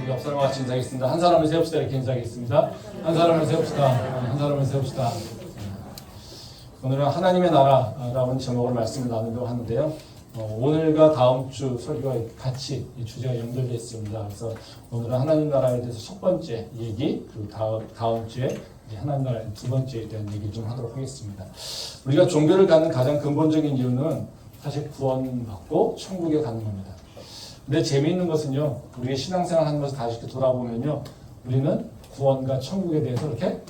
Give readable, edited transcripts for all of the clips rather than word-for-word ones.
옆 사람과 같이 인사하겠습니다. 한 사람을 세웁시다. 이렇게 인사하겠습니다. 한 사람을 세웁시다. 한 사람을 세웁시다. 오늘은 하나님의 나라라는 제목으로 말씀을 나누려고 하는데요. 오늘과 다음 주 설교와 같이 이 주제가 연결되어 있습니다. 그래서 오늘은 하나님 나라에 대해서 첫 번째 얘기, 그리고 다음 주에 하나님 나라의 두 번째에 대한 얘기 좀 하도록 하겠습니다. 우리가 종교를 갖는 가장 근본적인 이유는 사실 구원받고 천국에 가는 겁니다. 근데 재미있는 것은요, 우리의 신앙생활 하는 것을 다시 이렇게 돌아보면요, 우리는 구원과 천국에 대해서 그렇게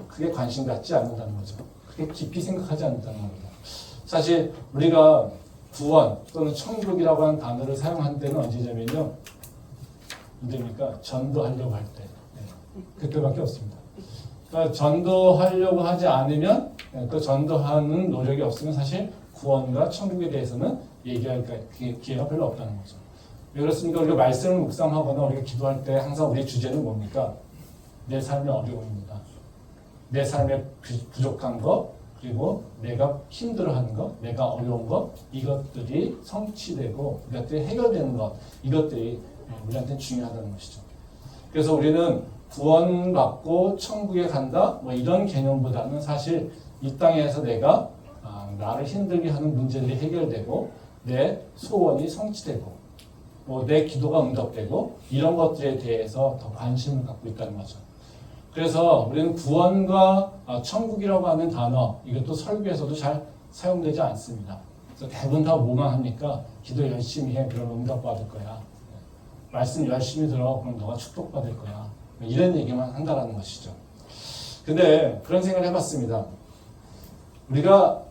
크게 관심 갖지 않는다는 거죠. 그렇게 깊이 생각하지 않는다는 겁니다. 사실 우리가 구원 또는 천국이라고 하는 단어를 사용한 때는 언제냐면요, 언제입니까? 전도하려고 할 때. 그때밖에 없습니다. 그러니까 전도하려고 하지 않으면, 또 전도하는 노력이 없으면 사실 구원과 천국에 대해서는 얘기할 기회가 별로 없다는 거죠. 왜 그렇습니까? 우리가 말씀을 묵상하거나 우리가 기도할 때 항상 우리의 주제는 뭡니까? 내 삶의 어려움입니다. 내 삶의 부족한 것, 그리고 내가 힘들어하는 것, 내가 어려운 것, 이것들이 성취되고 이것들이 해결되는 것, 이것들이 우리한테는 중요하다는 것이죠. 그래서 우리는 구원받고 천국에 간다, 뭐 이런 개념보다는 사실 이 땅에서 내가 나를 힘들게 하는 문제들이 해결되고 내 소원이 성취되고 뭐 내 기도가 응답되고 이런 것들에 대해서 더 관심을 갖고 있다는 거죠. 그래서 우리는 구원과 천국이라고 하는 단어, 이것도 설교에서도 잘 사용되지 않습니다. 그래서 대부분 다 뭐만 합니까? 기도 열심히 해, 그럼 응답받을 거야. 말씀 열심히 들어, 그럼 너가 축복받을 거야. 이런 얘기만 한다라는 것이죠. 근데 그런 생각을 해봤습니다. 우리가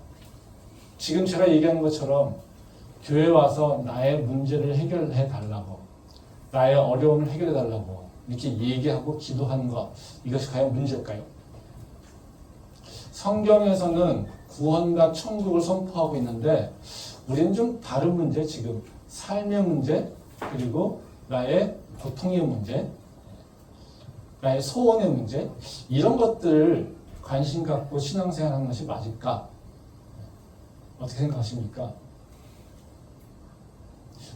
지금 제가 얘기하는 것처럼 교회 와서 나의 문제를 해결해 달라고, 나의 어려움을 해결해 달라고 이렇게 얘기하고 기도하는 것, 이것이 과연 문제일까요? 성경에서는 구원과 천국을 선포하고 있는데 우리는 좀 다른 문제, 지금 삶의 문제, 그리고 나의 고통의 문제, 나의 소원의 문제, 이런 것들을 관심 갖고 신앙생활하는 것이 맞을까? 어떻게 생각하십니까?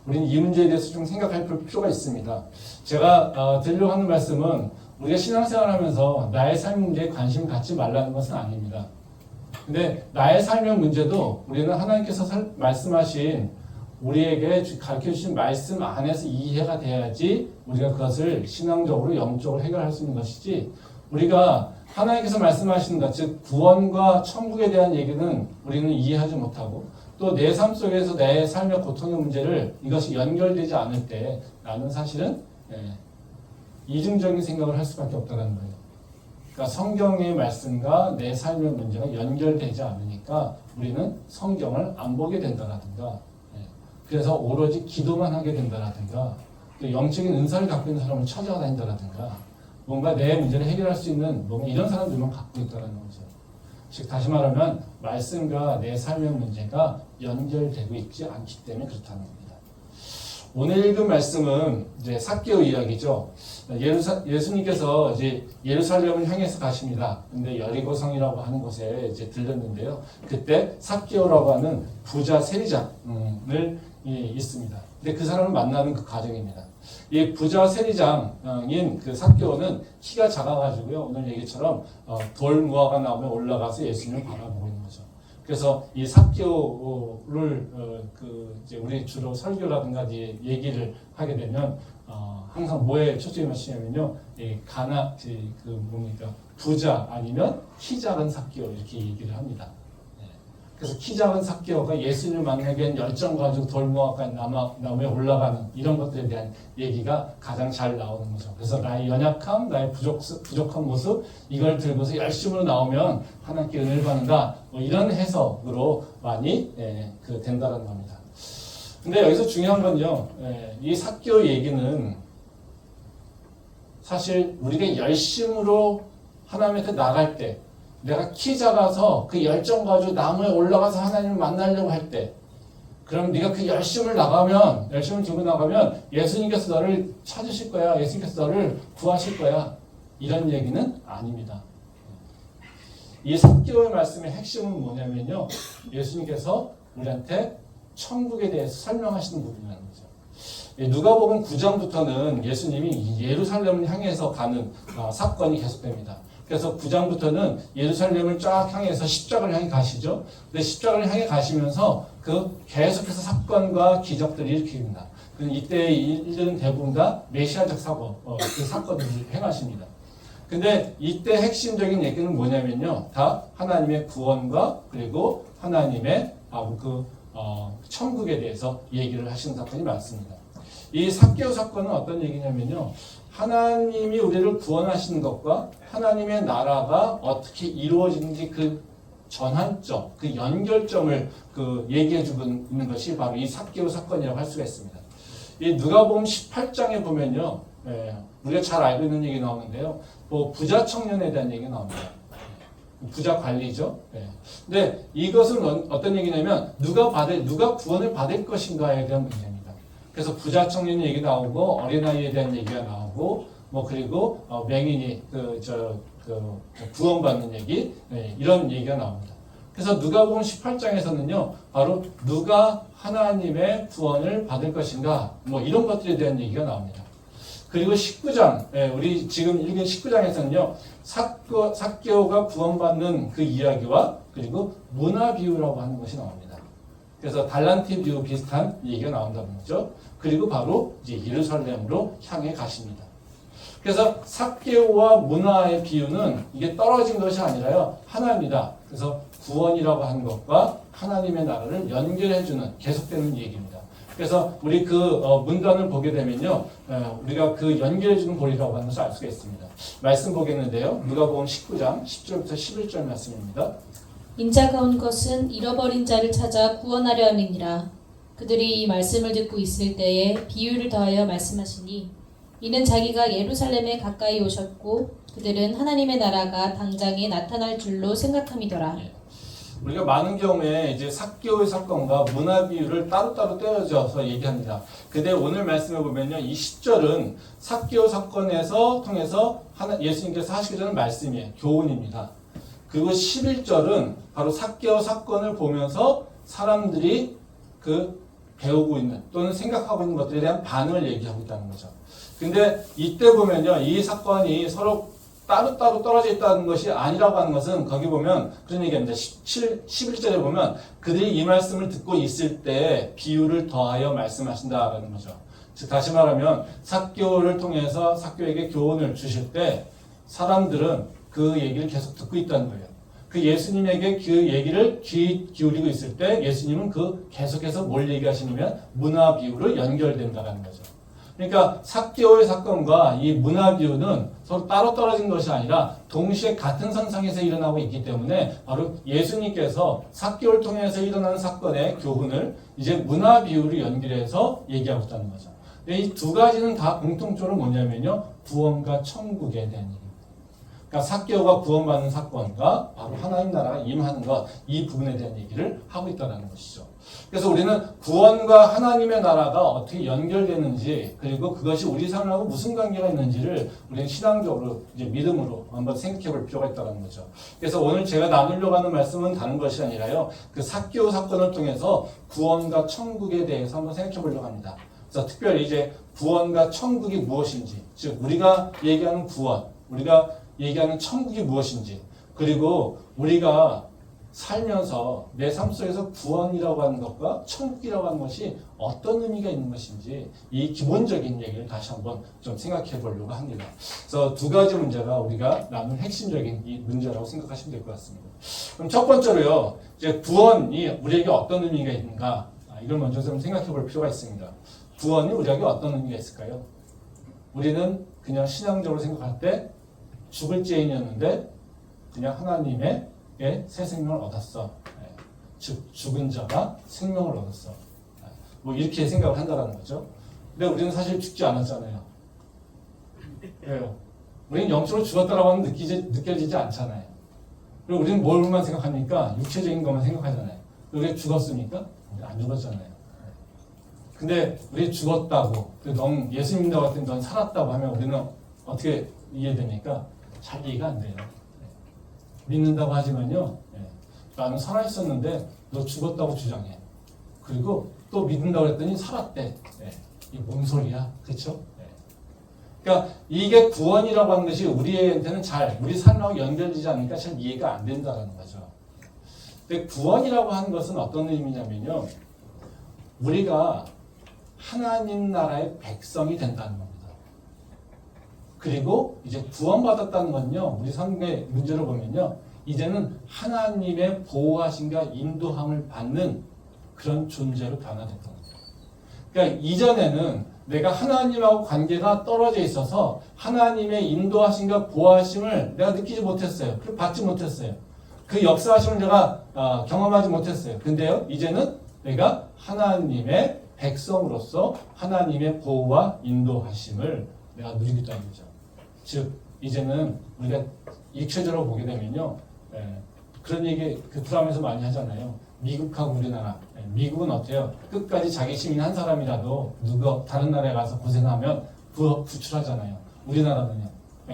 우리는 이 문제에 대해서 좀 생각할 필요가 있습니다. 제가 드리려고 하는 말씀은 우리가 신앙생활하면서 나의 삶 문제에 관심 갖지 말라는 것은 아닙니다. 근데 나의 삶의 문제도 우리는 하나님께서 말씀하신 우리에게 가르쳐 주신 말씀 안에서 이해가 돼야지 우리가 그것을 신앙적으로 영적으로 해결할 수 있는 것이지, 우리가 하나님께서 말씀하시는 것, 즉 구원과 천국에 대한 얘기는 우리는 이해하지 못하고 또 내 삶 속에서 내 삶의 고통의 문제를 이것이 연결되지 않을 때 나는 사실은 이중적인 생각을 할 수밖에 없다는 거예요. 그러니까 성경의 말씀과 내 삶의 문제가 연결되지 않으니까 우리는 성경을 안 보게 된다라든가, 그래서 오로지 기도만 하게 된다라든가, 또 영적인 은사를 갖고 있는 사람을 찾아다닌다라든가, 뭔가 내 문제를 해결할 수 있는 뭔가 이런 사람들만 갖고 있다는 거죠. 즉 다시 말하면 말씀과 내 삶의 문제가 연결되고 있지 않기 때문에 그렇다는 겁니다. 오늘 읽은 말씀은 이제 삭개오 이야기죠. 예수님께서 이제 예루살렘을 향해서 가십니다. 근데 여리고성이라고 하는 곳에 이제 들렸는데요. 그때 삭개오라고 하는 부자 세리장을 있습니다. 근데 그 사람을 만나는 그 과정입니다. 이 부자 세리장인 그 삭개오는 키가 작아가지고요, 오늘 얘기처럼 돌 무화과 나무에 올라가서 예수님을 바라보고 있는 거죠. 그래서 이 삭개오를 이제 우리 주로 설교라든가 얘기를 하게 되면 항상 뭐에 초점이 맞추냐면요, 뭡니까, 부자 아니면 키 작은 삭개오 이렇게 얘기를 합니다. 그래서 키 작은 삭개오가 예수님을 만나기 위한 열정 가지고 돌무화과 나무에 올라가는 이런 것들에 대한 얘기가 가장 잘 나오는 거죠. 그래서 나의 연약함, 나의 부족한 모습, 이걸 들고서 열심으로 나오면 하나님께 은혜를 받는다, 뭐 이런 해석으로 많이 된다는 겁니다. 근데 여기서 중요한 건요, 이 삭개오 얘기는 사실 우리가 열심으로 하나님한테 나갈 때, 내가 키 작아서 그 열정 가지고 나무에 올라가서 하나님을 만나려고 할 때, 그럼 네가 그 열심을 들고 나가면 예수님께서 너를 찾으실 거야, 예수님께서 너를 구하실 거야, 이런 얘기는 아닙니다. 이 삭개오의 말씀의 핵심은 뭐냐면요, 예수님께서 우리한테 천국에 대해서 설명하시는 부분이라는 거죠. 누가복음 9장부터는 예수님이 예루살렘을 향해서 가는 사건이 계속됩니다. 그래서 9장부터는 예루살렘을 쫙 향해서 십자가를 향해 가시죠. 근데 십자가를 향해 가시면서 그 계속해서 사건과 기적들이 일으킵니다. 이때 일들은 대부분 다 메시아적 사건, 그 사건들을 행하십니다. 근데 이때 핵심적인 얘기는 뭐냐면요. 다 하나님의 구원과 그리고 하나님의 천국에 대해서 얘기를 하시는 사건이 많습니다. 이 삭개오 사건은 어떤 얘기냐면요. 하나님이 우리를 구원하시는 것과 하나님의 나라가 어떻게 이루어지는지 그 전환점, 그 연결점을 얘기해 주고 있는 것이 바로 이 삭개오 사건이라고 할 수가 있습니다. 이 누가복음 18장에 보면요. 우리가 잘 알고 있는 얘기 나오는데요. 부자 청년에 대한 얘기가 나옵니다. 부자 관리죠. 근데 이것은 어떤 얘기냐면 누가 구원을 받을 것인가에 대한 문제입니다. 그래서 부자 청년 얘기 나오고 어린아이에 대한 얘기가 나오고 그리고 맹인이 구원받는 얘기 이런 얘기가 나옵니다. 그래서 누가복음 18장에서는요 바로 누가 하나님의 구원을 받을 것인가 이런 것들에 대한 얘기가 나옵니다. 그리고 19장 우리 지금 읽은 19장에서는요 삭개오가 구원받는 그 이야기와 그리고 문화 비유라고 하는 것이 나옵니다. 그래서 달란트 비유 비슷한 얘기가 나온다는 거죠. 그리고 바로 이제 예루살렘으로 향해 가십니다. 그래서 삭개오와 문화의 비유는 이게 떨어진 것이 아니라요 하나입니다. 그래서 구원이라고 하는 것과 하나님의 나라를 연결해주는 계속되는 얘기입니다. 그래서 우리 문단을 보게 되면요 우리가 그 연결해주는 본이라고 하는 것을 알 수가 있습니다. 말씀 보겠는데요. 누가복음 19장 10절부터 11절 말씀입니다. 인자가 온 것은 잃어버린 자를 찾아 구원하려 함이니라. 그들이 이 말씀을 듣고 있을 때에 비유를 더하여 말씀하시니 이는 자기가 예루살렘에 가까이 오셨고 그들은 하나님의 나라가 당장에 나타날 줄로 생각함이더라. 우리가 많은 경우에 이제 삭개오의 사건과 문화 비유를 따로따로 떼어져서 얘기합니다. 근데 오늘 말씀을 보면요, 이 10절은 삭개오 사건에서 통해서 예수님께서 하시게 되는 말씀이에요. 교훈입니다. 그리고 11절은 바로 삭개오 사건을 보면서 사람들이 배우고 있는 또는 생각하고 있는 것들에 대한 반응을 얘기하고 있다는 거죠. 근데 이때 보면요, 이 사건이 서로 따로따로 떨어져 있다는 것이 아니라고 하는 것은 거기 보면 그런 얘기합니다. 11절에 보면 그들이 이 말씀을 듣고 있을 때 비유를 더하여 말씀하신다라는 거죠. 즉 다시 말하면 삭개오를 통해서 삭개오에게 교훈을 주실 때 사람들은 그 얘기를 계속 듣고 있다는 거예요. 그 예수님에게 그 얘기를 귀 기울이고 있을 때 예수님은 계속해서 뭘 얘기하시냐면 문화 비유로 연결된다는 거죠. 그러니까 삭개오의 사건과 이 문화 비유는 서로 따로 떨어진 것이 아니라 동시에 같은 선상에서 일어나고 있기 때문에 바로 예수님께서 삭개오를 통해서 일어나는 사건의 교훈을 이제 문화 비유로 연결해서 얘기하고 있다는 거죠. 이 두 가지는 다 공통적으로 뭐냐면요, 구원과 천국에 대한 얘기입니다. 그러니까 삭개오가 구원받는 사건과 바로 하나님 나라가 임하는 것, 이 부분에 대한 얘기를 하고 있다는 것이죠. 그래서 우리는 구원과 하나님의 나라가 어떻게 연결되는지, 그리고 그것이 우리 삶하고 무슨 관계가 있는지를 우리는 신앙적으로 이제 믿음으로 한번 생각해 볼 필요가 있다는 거죠. 그래서 오늘 제가 나누려고 하는 말씀은 다른 것이 아니라요, 그 삭개오 사건을 통해서 구원과 천국에 대해서 한번 생각해 보려고 합니다. 그래서 특별히 이제 구원과 천국이 무엇인지, 즉 우리가 얘기하는 구원, 우리가 얘기하는 천국이 무엇인지, 그리고 우리가 살면서 내 삶 속에서 구원이라고 하는 것과 천국이라고 하는 것이 어떤 의미가 있는 것인지, 이 기본적인 얘기를 다시 한번 좀 생각해 보려고 합니다. 그래서 두 가지 문제가 우리가 나눈 핵심적인 이 문제라고 생각하시면 될 것 같습니다. 그럼 첫 번째로요, 이제 구원이 우리에게 어떤 의미가 있는가, 이걸 먼저 좀 생각해 볼 필요가 있습니다. 구원이 우리에게 어떤 의미가 있을까요? 우리는 그냥 신앙적으로 생각할 때 죽을 죄인이었는데 그냥 하나님의 새 생명을 얻었어. 즉 죽은 자가 생명을 얻었어. 이렇게 생각을 한다는 거죠. 근데 우리는 사실 죽지 않았잖아요. 왜요? 우리는 영적으로 죽었다라고 하면 느껴지지 않잖아요. 그리고 우리는 뭘만 생각합니까? 육체적인 것만 생각하잖아요. 우리가 죽었습니까? 안 죽었잖아요. 근데 우리 죽었다고, 넌 예수 믿는다고 했더니 넌 살았다고 하면 우리는 어떻게 이해됩니까? 잘 이해가 안 돼요. 믿는다고 하지만요, 나는 살아있었는데 너 죽었다고 주장해. 그리고 또 믿는다고 했더니 살았대. 이게 뭔 소리야? 그렇죠? 그러니까 이게 구원이라고 하는 것이 우리한테는 우리 삶하고 연결되지 않으니까 잘 이해가 안 된다는 거죠. 근데 구원이라고 하는 것은 어떤 의미냐면요. 우리가 하나님 나라의 백성이 된다는 겁니다. 그리고 이제 구원받았다는 건요. 우리 성경의 문제로 보면요. 이제는 하나님의 보호하심과 인도함을 받는 그런 존재로 변화됐다는 거예요. 그러니까 이전에는 내가 하나님하고 관계가 떨어져 있어서 하나님의 인도하심과 보호하심을 내가 느끼지 못했어요. 그리고 받지 못했어요. 그 역사하심을 내가 경험하지 못했어요. 근데요, 이제는 내가 하나님의 백성으로서 하나님의 보호와 인도하심을 내가 누리고 있다는 거죠. 즉, 이제는 우리가 일체적으로 보게 되면요, 그런 얘기 그 드라마에서 많이 하잖아요. 미국하고 우리나라. 미국은 어때요? 끝까지 자기 시민 한 사람이라도 다른 나라에 가서 고생하면 구출하잖아요. 우리나라는요.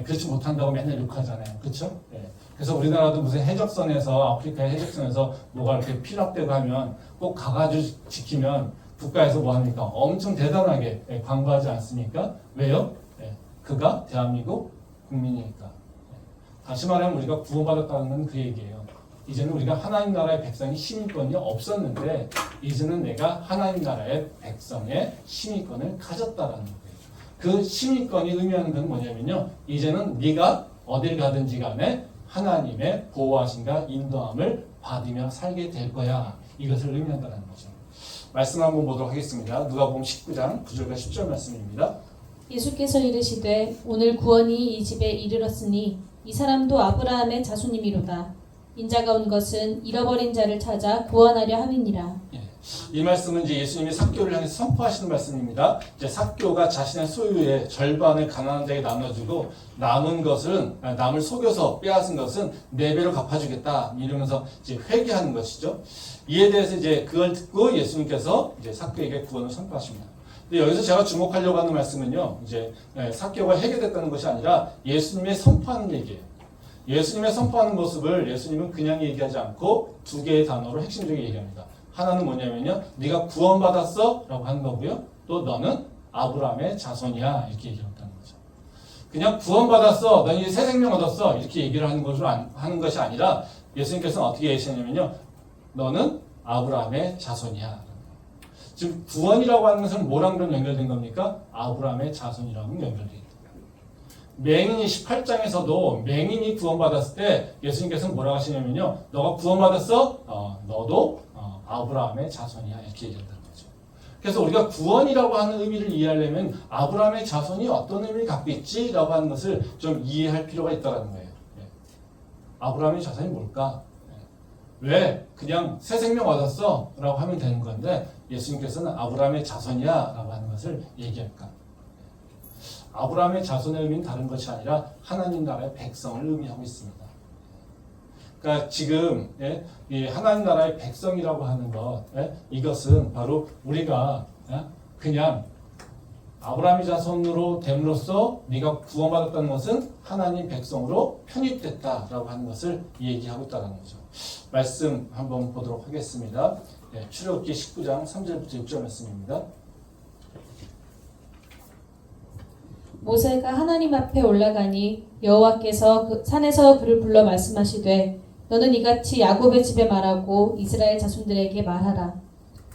그렇지 못한다고 맨날 욕하잖아요. 그렇죠? 그래서 우리나라도 무슨 해적선에서 아프리카의 해적선에서 뭐가 이렇게 피랍되고 하면 꼭 가가지고 지키면 국가에서 뭐 합니까? 엄청 대단하게 광고하지 않습니까? 왜요? 그가 대한민국 국민이니까. 다시 말하면 우리가 구원받았다는 건 그 얘기예요. 이제는 우리가 하나님 나라의 백성이 시민권이 없었는데 이제는 내가 하나님 나라의 백성의 시민권을 가졌다라는 거예요. 그 시민권이 의미하는 건 뭐냐면요. 이제는 네가 어딜 가든지 간에 하나님의 보호하심과 인도함을 받으며 살게 될 거야. 이것을 의미한다는 거죠. 말씀 한번 보도록 하겠습니다. 누가복음 19장 9절과 10절 말씀입니다. 예수께서 이르시되 오늘 구원이 이 집에 이르렀으니 이 사람도 아브라함의 자손이미로다. 인자가 온 것은 잃어버린 자를 찾아 구원하려 함이니라. 이 말씀은 이제 예수님이 삭개오를 향해서 선포하시는 말씀입니다. 이제 삭개오가 자신의 소유의 절반을 가난한 자에게 나눠주고 남을 속여서 빼앗은 것은 4배로 갚아주겠다 이러면서 이제 회개하는 것이죠. 이에 대해서 이제 그걸 듣고 예수님께서 이제 삭개오에게 구원을 선포하십니다. 근데 여기서 제가 주목하려고 하는 말씀은요, 이제 삭개오가 해결됐다는 것이 아니라 예수님의 선포하는 얘기예요. 예수님의 선포하는 모습을 예수님은 그냥 얘기하지 않고 2개의 단어로 핵심적으로 얘기합니다. 하나는 뭐냐면요, 네가 구원받았어? 라고 하는 거고요. 또 너는 아브라함의 자손이야. 이렇게 얘기한다는 거죠. 그냥 구원받았어. 너는 이제 새 생명 얻었어. 이렇게 얘기를 하는 것이 아니라 예수님께서는 어떻게 얘기하시냐면요, 너는 아브라함의 자손이야. 지금 구원이라고 하는 것은 뭐랑 그럼 연결된 겁니까? 아브라함의 자손이라고 연결되어 있다. 맹인이 18장에서도 맹인이 구원받았을 때 예수님께서는 뭐라고 하시냐면요, 너가 구원받았어? 너도 아브라함의 자손이야. 이렇게 얘기한다는 거죠. 그래서 우리가 구원이라고 하는 의미를 이해하려면 아브라함의 자손이 어떤 의미를 갖고 있지라고 하는 것을 좀 이해할 필요가 있다는 거예요. 아브라함의 자손이 뭘까? 왜 그냥 새 생명 얻었어? 라고 하면 되는 건데 예수님께서는 아브라함의 자손이야 라고 하는 것을 얘기할까? 아브라함의 자손의 의미는 다른 것이 아니라 하나님 나라의 백성을 의미하고 있습니다. 그러니까 지금 이 하나님 나라의 백성이라고 하는 것, 이것은 바로 우리가 그냥 아브라함의 자손으로 됨으로써 네가 구원받았다는 것은 하나님 백성으로 편입됐다라고 하는 것을 얘기하고 있다는 거죠. 말씀 한번 보도록 하겠습니다. 출애굽기 19장 3절부터 6절 말씀입니다. 모세가 하나님 앞에 올라가니 여호와께서 그 산에서 그를 불러 말씀하시되 너는 이같이 야곱의 집에 말하고 이스라엘 자손들에게 말하라.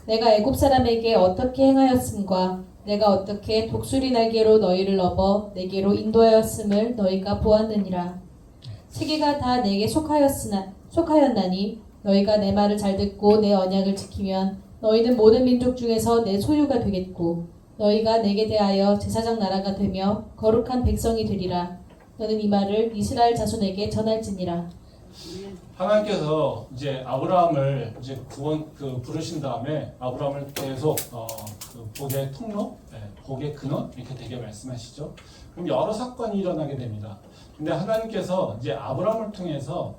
내가 애굽 사람에게 어떻게 행하였음과 내가 어떻게 독수리 날개로 너희를 업어 내게로 인도하였음을 너희가 보았느니라. 세계가 다 내게 속하였나니 너희가 내 말을 잘 듣고 내 언약을 지키면 너희는 모든 민족 중에서 내 소유가 되겠고 너희가 내게 대하여 제사장 나라가 되며 거룩한 백성이 되리라. 너는 이 말을 이스라엘 자손에게 전할지니라. 하나님께서 이제 아브라함을 이제 부르신 다음에 아브라함을 계속 복의 통로, 복의 근원 이렇게 되게 말씀하시죠. 그럼 여러 사건이 일어나게 됩니다. 근데 하나님께서 이제 아브라함을 통해서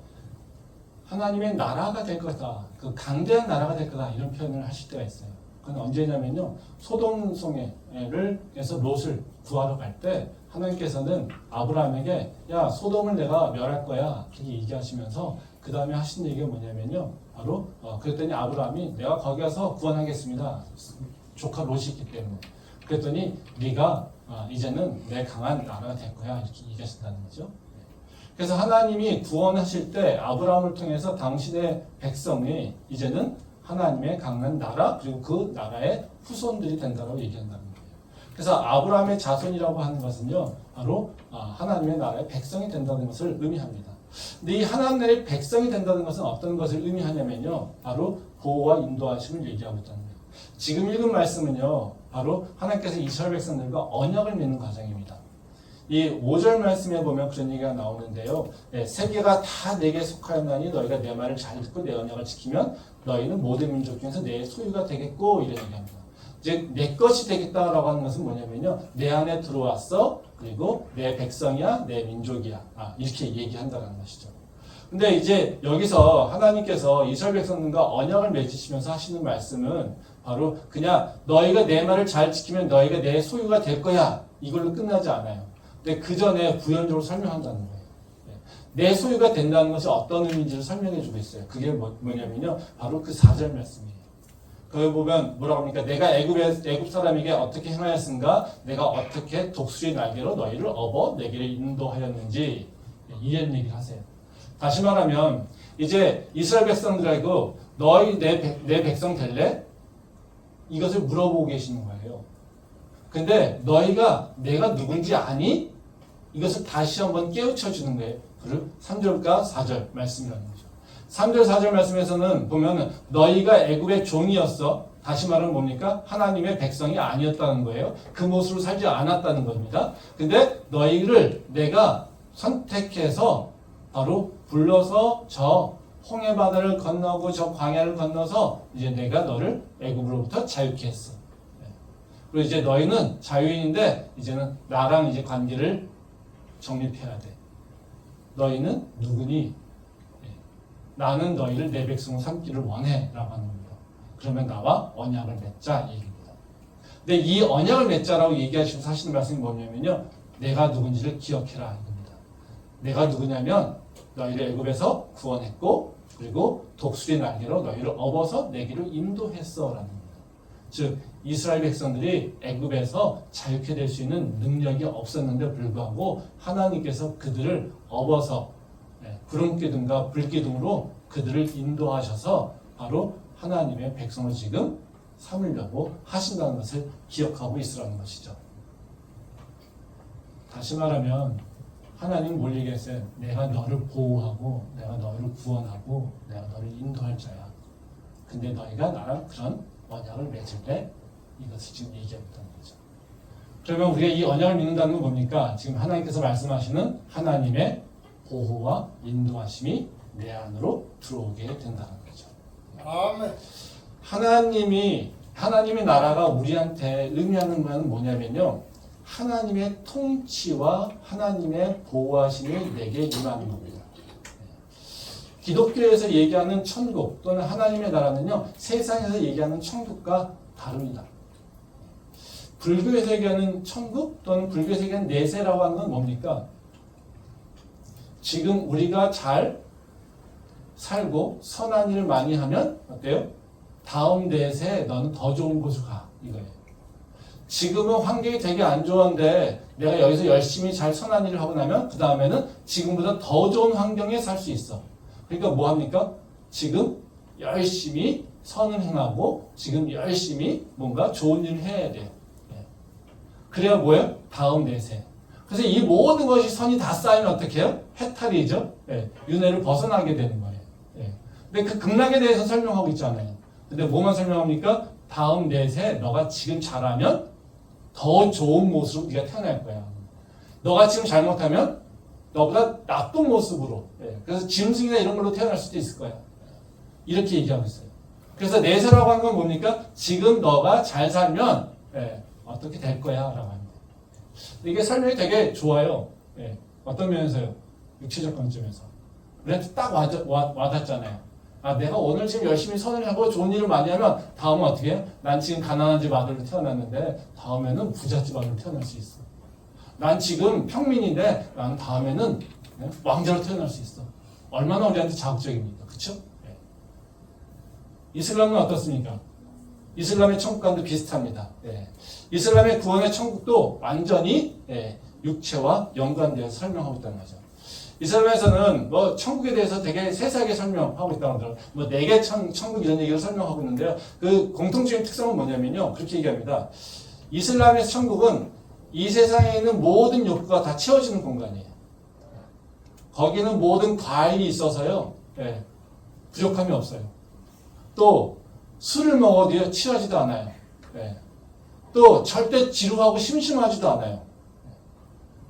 하나님의 나라가 될 거다, 그 강대한 나라가 될 거다 이런 표현을 하실 때가 있어요. 그건 언제냐면요, 소돔성에서 롯을 구하러 갈 때 하나님께서는 아브라함에게 야 소돔을 내가 멸할 거야 이렇게 얘기하시면서 그 다음에 하신 얘기가 뭐냐면요, 바로 그랬더니 아브라함이 내가 거기 가서 구원하겠습니다. 조카 롯이 있기 때문에. 그랬더니 네가 이제는 내 강한 나라가 될 거야 이렇게 얘기하신다는 거죠. 그래서 하나님이 구원하실 때 아브라함을 통해서 당신의 백성이 이제는 하나님의 강한 나라 그리고 그 나라의 후손들이 된다고 얘기한다는 거예요. 그래서 아브라함의 자손이라고 하는 것은요 바로 하나님의 나라의 백성이 된다는 것을 의미합니다. 근데 이 하나님의 백성이 된다는 것은 어떤 것을 의미하냐면요 바로 보호와 인도하심을 얘기하고 있다는 거예요. 지금 읽은 말씀은요 바로 하나님께서 이스라엘 백성들과 언약을 맺는 과정입니다. 이 5절 말씀에 보면 그런 얘기가 나오는데요. 세계가 다 내게 속하였나니 너희가 내 말을 잘 듣고 내 언약을 지키면 너희는 모든 민족 중에서 내 소유가 되겠고 이런 얘기합니다. 즉 내 것이 되겠다라고 하는 것은 뭐냐면요. 내 안에 들어왔어. 그리고 내 백성이야. 내 민족이야. 이렇게 얘기한다는 것이죠. 근데 이제 여기서 하나님께서 이스라엘 백성들과 언약을 맺으시면서 하시는 말씀은 바로 그냥 너희가 내 말을 잘 지키면 너희가 내 소유가 될 거야. 이걸로 끝나지 않아요. 근데 그 전에 구현적으로 설명한다는 거예요. 내 소유가 된다는 것이 어떤 의미인지를 설명해 주고 있어요. 그게 뭐냐면요. 바로 그 4절 말씀이에요. 거기 보면 뭐라고 합니까? 내가 애굽 사람에게 어떻게 행하였은가? 내가 어떻게 독수리 날개로 너희를 업어 내게를 인도하였는지 이런 얘기를 하세요. 다시 말하면 이제 이스라엘 백성들에게 너희 내 백성 될래? 이것을 물어보고 계시는 거예요. 근데 너희가 내가 누군지 아니? 이것을 다시 한번 깨우쳐 주는 거예요. 그리고 3절과 4절 말씀이라는 거죠. 3절 4절 말씀에서는 보면은 너희가 애굽의 종이었어. 다시 말하면 뭡니까? 하나님의 백성이 아니었다는 거예요. 그 모습으로 살지 않았다는 겁니다. 근데 너희를 내가 선택해서 바로 불러서 저 홍해 바다를 건너고 저 광야를 건너서 이제 내가 너를 애굽으로부터 자유케 했어. 그리고 이제 너희는 자유인인데 이제는 나랑 이제 관계를 정립해야 돼. 너희는 누구니? 나는 너희를 내 백성으로 삼기를 원해 라고 하는 겁니다. 그러면 나와 언약을 맺자 이 얘기입니다. 근데 이 언약을 맺자라고 얘기하시면서 하시는 말씀이 뭐냐면요. 내가 누군지를 기억해라 이겁니다. 내가 누구냐면 너희를 애굽에서 구원했고 그리고 독수리 날개로 너희를 업어서 내게로 인도했어 라는 겁니다. 즉 이스라엘 백성들이 애굽에서 자유케 될 수 있는 능력이 없었는데 불구하고 하나님께서 그들을 업어서 구름기둥과 불기둥으로 그들을 인도하셔서 바로 하나님의 백성을 지금 삼으려고 하신다는 것을 기억하고 있으라는 것이죠. 다시 말하면 하나님 뭘 얘기했어요? 내가 너를 보호하고 내가 너를 구원하고 내가 너를 인도할 자야. 근데 너희가 나랑 그런 언약을 맺을 때 이것을 지금 얘기하고 있다는 거죠. 그러면 우리가 이 언약을 믿는다는 건 뭡니까? 지금 하나님께서 말씀하시는 하나님의 보호와 인도하심이 내 안으로 들어오게 된다는 거죠. 아멘. 하나님의 나라가 우리한테 의미하는 건 뭐냐면요. 하나님의 통치와 하나님의 보호하심이 내게 임하는 겁니다. 기독교에서 얘기하는 천국 또는 하나님의 나라는요. 세상에서 얘기하는 천국과 다릅니다. 불교에서 얘기하는 천국 또는 불교에서 얘기하는 내세라고 하는 건 뭡니까? 지금 우리가 잘 살고 선한 일을 많이 하면 어때요? 다음 내세에 너는 더 좋은 곳으로 가 이거예요. 지금은 환경이 되게 안 좋은데 내가 여기서 열심히 잘 선한 일을 하고 나면 그 다음에는 지금보다 더 좋은 환경에 살 수 있어. 그러니까 뭐 합니까? 지금 열심히 선을 행하고 지금 열심히 뭔가 좋은 일을 해야 돼요. 그래야 뭐예요? 다음 내세. 그래서 이 모든 것이 선이 다 쌓이면 어떻게 해요? 해탈이죠. 윤회를 벗어나게 되는 거예요. 근데 그 극락에 대해서 설명하고 있잖아요. 근데 뭐만 설명합니까? 다음 내세 너가 지금 잘하면 더 좋은 모습으로 네가 태어날 거야. 너가 지금 잘못하면 너보다 나쁜 모습으로. 그래서 짐승이나 이런 걸로 태어날 수도 있을 거야. 이렇게 얘기하고 있어요. 그래서 내세라고 하는 건 뭡니까? 지금 너가 잘 살면 어떻게 될 거야 라고 합니다. 이게 설명이 되게 좋아요. 어떤 면에서요? 육체적 관점에서. 우리한테 딱 와닿잖아요. 내가 오늘 지금 열심히 선을 하고 좋은 일을 많이 하면 다음은 어떻게 해요? 난 지금 가난한 집 아들로 태어났는데 다음에는 부잣집 아들로 태어날 수 있어. 난 지금 평민인데 난 다음에는 왕자로 태어날 수 있어. 얼마나 우리한테 자극적입니까? 그렇죠? 이슬람은 어떻습니까? 이슬람의 천국과도 비슷합니다. 예. 이슬람의 구원의 천국도 완전히 육체와 연관되어서 설명하고 있다는 거죠. 이슬람에서는 뭐 천국에 대해서 되게 세세하게 설명하고 있다고 하더라고요. 뭐 4개 천국 이런 얘기를 설명하고 있는데요. 그 공통적인 특성은 뭐냐면요. 그렇게 얘기합니다. 이슬람의 천국은 이 세상에 있는 모든 욕구가 다 채워지는 공간이에요. 거기는 모든 과일이 있어서요. 부족함이 없어요. 또 술을 먹어도요. 취하지도 않아요. 또 절대 지루하고 심심하지도 않아요.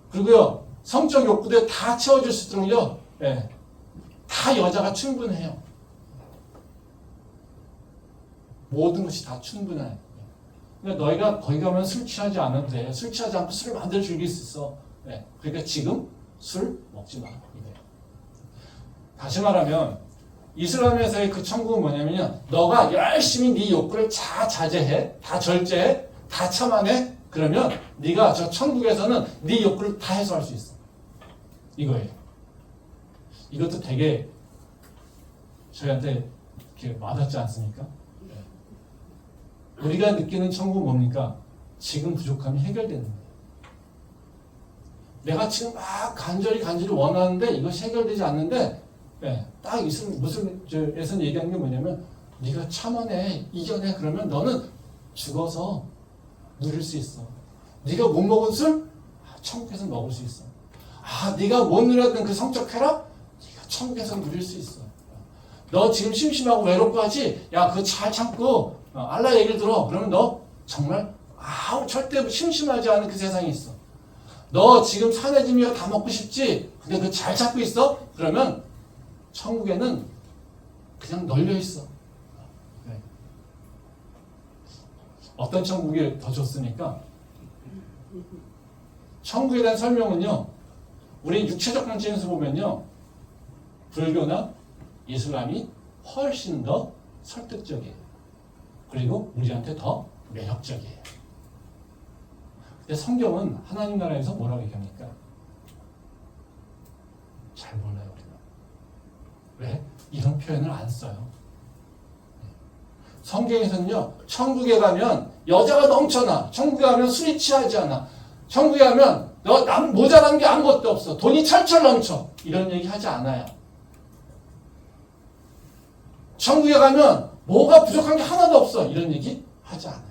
그리고요. 성적 욕구도 다 채워질 수 있도록요. 다 여자가 충분해요. 모든 것이 다 충분해요. 그러니까 너희가 거기 가면 술 취하지 않아도 돼. 술 취하지 않고 술을 마음대로 즐길 수 있어. 그러니까 지금 술 먹지 마. 다시 말하면 이슬람에서의 그 천국은 뭐냐면요. 너가 열심히 네 욕구를 다 자제해. 다 절제해. 다 참아내. 그러면 네가 저 천국에서는 네 욕구를 다 해소할 수 있어. 이거예요. 이것도 되게 저희한테 이렇게 와닿지 않습니까? 우리가 느끼는 천국은 뭡니까? 지금 부족함이 해결되는 거예요. 내가 지금 막 간절히 원하는데 이것이 해결되지 않는데 딱 무슬에서는 얘기하는 게 뭐냐면 네가 참아내, 이겨내. 그러면 너는 죽어서 누릴 수 있어. 네가 못 먹은 술? 천국에서 먹을 수 있어. 네가 못 누렸던 그 성적 쾌락? 네가 천국에서 누릴 수 있어. 너 지금 심심하고 외롭고 하지? 야, 그거 잘 참고 알라 얘기를 들어. 그러면 너 정말 절대 심심하지 않은 그 세상이 있어. 너 지금 산해지며 다 먹고 싶지? 근데 그거 잘 참고 있어? 그러면 천국에는 그냥 널려 있어. 어떤 천국이 더 좋습니까? 천국에 대한 설명은요. 우리 육체적 관점에서 보면요. 불교나 이슬람이 훨씬 더 설득적이에요. 그리고 우리한테 더 매력적이에요. 근데 성경은 하나님 나라에서 뭐라고 얘기합니까? 잘 몰라요, 우리는. 왜? 이런 표현을 안 써요. 성경에서는요, 천국에 가면 여자가 넘쳐나. 천국에 가면 술이 취하지 않아. 천국에 가면 너 모자란 게 아무것도 없어. 돈이 철철 넘쳐. 이런 얘기 하지 않아요. 천국에 가면 뭐가 부족한 게 하나도 없어. 이런 얘기 하지 않아요.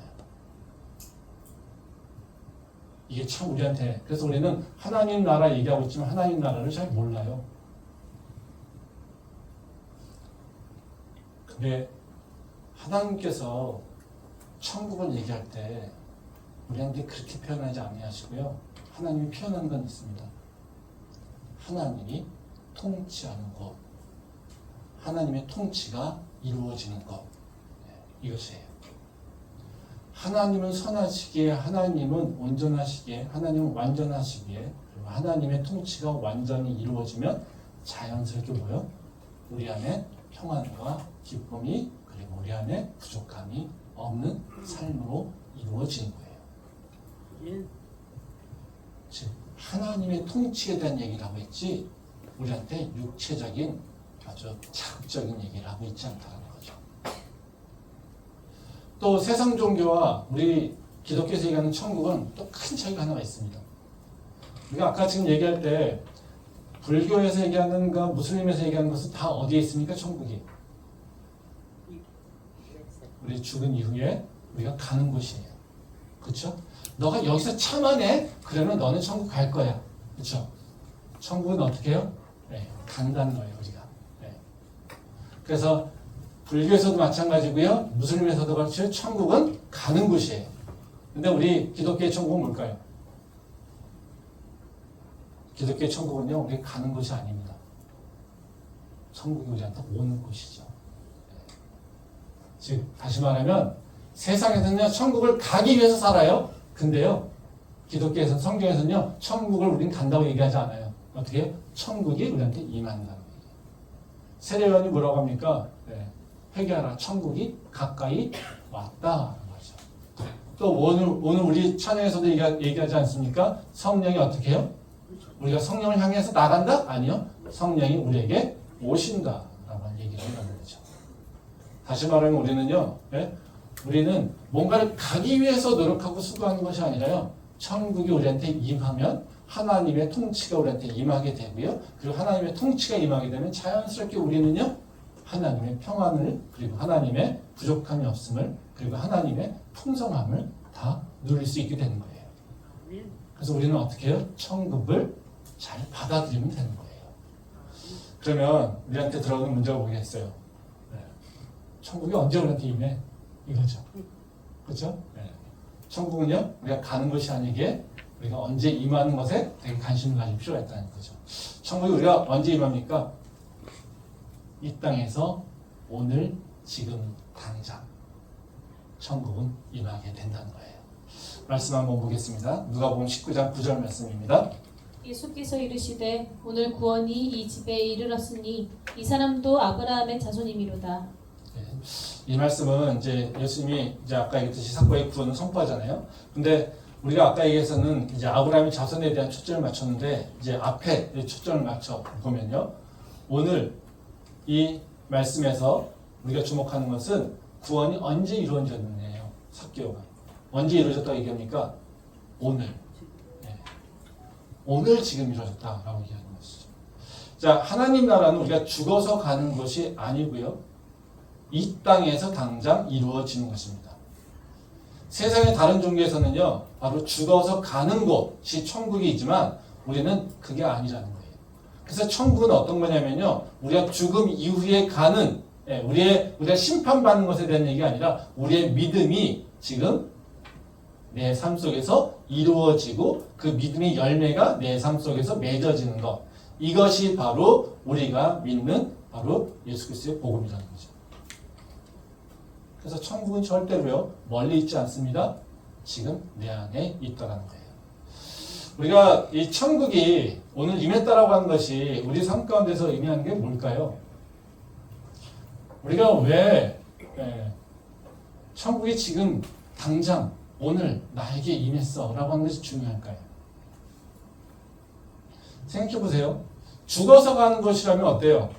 이게 참 우리한테, 그래서 우리는 하나님 나라 얘기하고 있지만 하나님 나라를 잘 몰라요. 근데 하나님께서 천국을 얘기할 때 우리한테 그렇게 표현하지 아니하시고요. 하나님이 표현한 건 있습니다. 하나님이 통치하는 것, 하나님의 통치가 이루어지는 것, 이것이에요. 하나님은 선하시기에, 하나님은 온전하시기에, 하나님은 완전하시기에, 그리고 하나님의 통치가 완전히 이루어지면 자연스럽게 뭐요? 우리 안에 평안과 기쁨이, 그리고 우리 안에 부족함이 없는 삶으로 이루어지는 거예요. 즉 하나님의 통치에 대한 얘기를 하고 있지 우리한테 육체적인 아주 자극적인 얘기를 하고 있지 않다는 거죠. 또 세상 종교와 우리 기독교에서 얘기하는 천국은 또 큰 차이가 하나가 있습니다. 우리가 아까 지금 얘기할 때 불교에서 얘기하는 거, 무슬림에서 얘기하는 것은 다 어디에 있습니까? 천국이. 우리 죽은 이후에 우리가 가는 곳이에요. 그렇죠? 너가 여기서 참아내? 그러면 너는 천국 갈 거야. 그렇죠? 천국은 어떻게 해요? 간다는 거예요, 우리가. 그래서 불교에서도 마찬가지고요. 무슬림에서도 그렇죠. 천국은 가는 곳이에요. 근데 우리 기독교의 천국은 뭘까요? 기독교의 천국은요, 우리 가는 곳이 아닙니다. 천국이 우리한테 오는 곳이죠. 즉, 다시 말하면 세상에서는요, 천국을 가기 위해서 살아요. 근데요, 기독교에서는, 성경에서는요, 천국을 우린 간다고 얘기하지 않아요. 어떻게 해요? 천국이 우리한테 임한다는 거예요. 세례요한이 뭐라고 합니까? 회개하라. 천국이 가까이 왔다. 또 오늘 우리 찬양에서도 얘기하지 않습니까? 성령이 어떻게 해요? 우리가 성령을 향해서 나간다? 아니요. 성령이 우리에게 오신다. 라고 얘기를 하는 거죠. 다시 말하면 우리는요, 우리는 뭔가를 가기 위해서 노력하고 수고하는 것이 아니라요. 천국이 우리한테 임하면 하나님의 통치가 우리한테 임하게 되고요. 그리고 하나님의 통치가 임하게 되면 자연스럽게 우리는요. 하나님의 평안을 그리고 하나님의 부족함이 없음을 그리고 하나님의 풍성함을 다 누릴 수 있게 되는 거예요. 그래서 우리는 어떻게 해요? 천국을 잘 받아들이면 되는 거예요. 그러면 우리한테 들어오는 문제가 뭐겠어요? 천국이 언제 우리한테 임해? 이거죠. 그렇죠? 천국은요, 우리가 가는 것이 아니게 우리가 언제 임하는 것에 되게 관심을 가질 필요가 있다는 거죠. 천국이 우리가 언제 임합니까? 이 땅에서 오늘, 지금, 당장 천국은 임하게 된다는 거예요. 말씀 한번 보겠습니다. 누가복음 19장 9절 말씀입니다. 예수께서 이르시되 오늘 구원이 이 집에 이르렀으니 이 사람도 아브라함의 자손이미로다. 이 말씀은 이제 예수님이 이제 아까 얘기했듯이 사과의 구원을 선포하잖아요. 근데 우리가 아까 얘기해서는 이제 아브라함의 자손에 대한 초점을 맞췄는데 이제 앞에 초점을 맞춰 보면요. 오늘 이 말씀에서 우리가 주목하는 것은 구원이 언제 이루어졌느냐예요. 사개오가 언제 이루어졌다고 얘기합니까? 오늘. 오늘 지금 이루어졌다라고 얘기하는 것이죠. 자, 하나님 나라는 우리가 죽어서 가는 것이 아니고요. 이 땅에서 당장 이루어지는 것입니다. 세상의 다른 종교에서는요, 바로 죽어서 가는 곳이 천국이지만 우리는 그게 아니라는 거예요. 그래서 천국은 어떤 거냐면요, 우리가 죽음 이후에 가는, 우리가 심판받는 것에 대한 얘기가 아니라 우리의 믿음이 지금 내 삶 속에서 이루어지고 그 믿음의 열매가 내 삶 속에서 맺어지는 것. 이것이 바로 우리가 믿는 바로 예수 그리스도의 복음이라는 거죠. 그래서 천국은 절대로요 멀리 있지 않습니다. 지금 내 안에 있다라는 거예요. 우리가 이 천국이 오늘 임했다라고 하는 것이 우리 삶 가운데서 의미하는 게 뭘까요? 우리가 왜 천국이 지금 당장 오늘 나에게 임했어 라고 하는 것이 중요할까요? 생각해 보세요. 죽어서 가는 것이라면 어때요?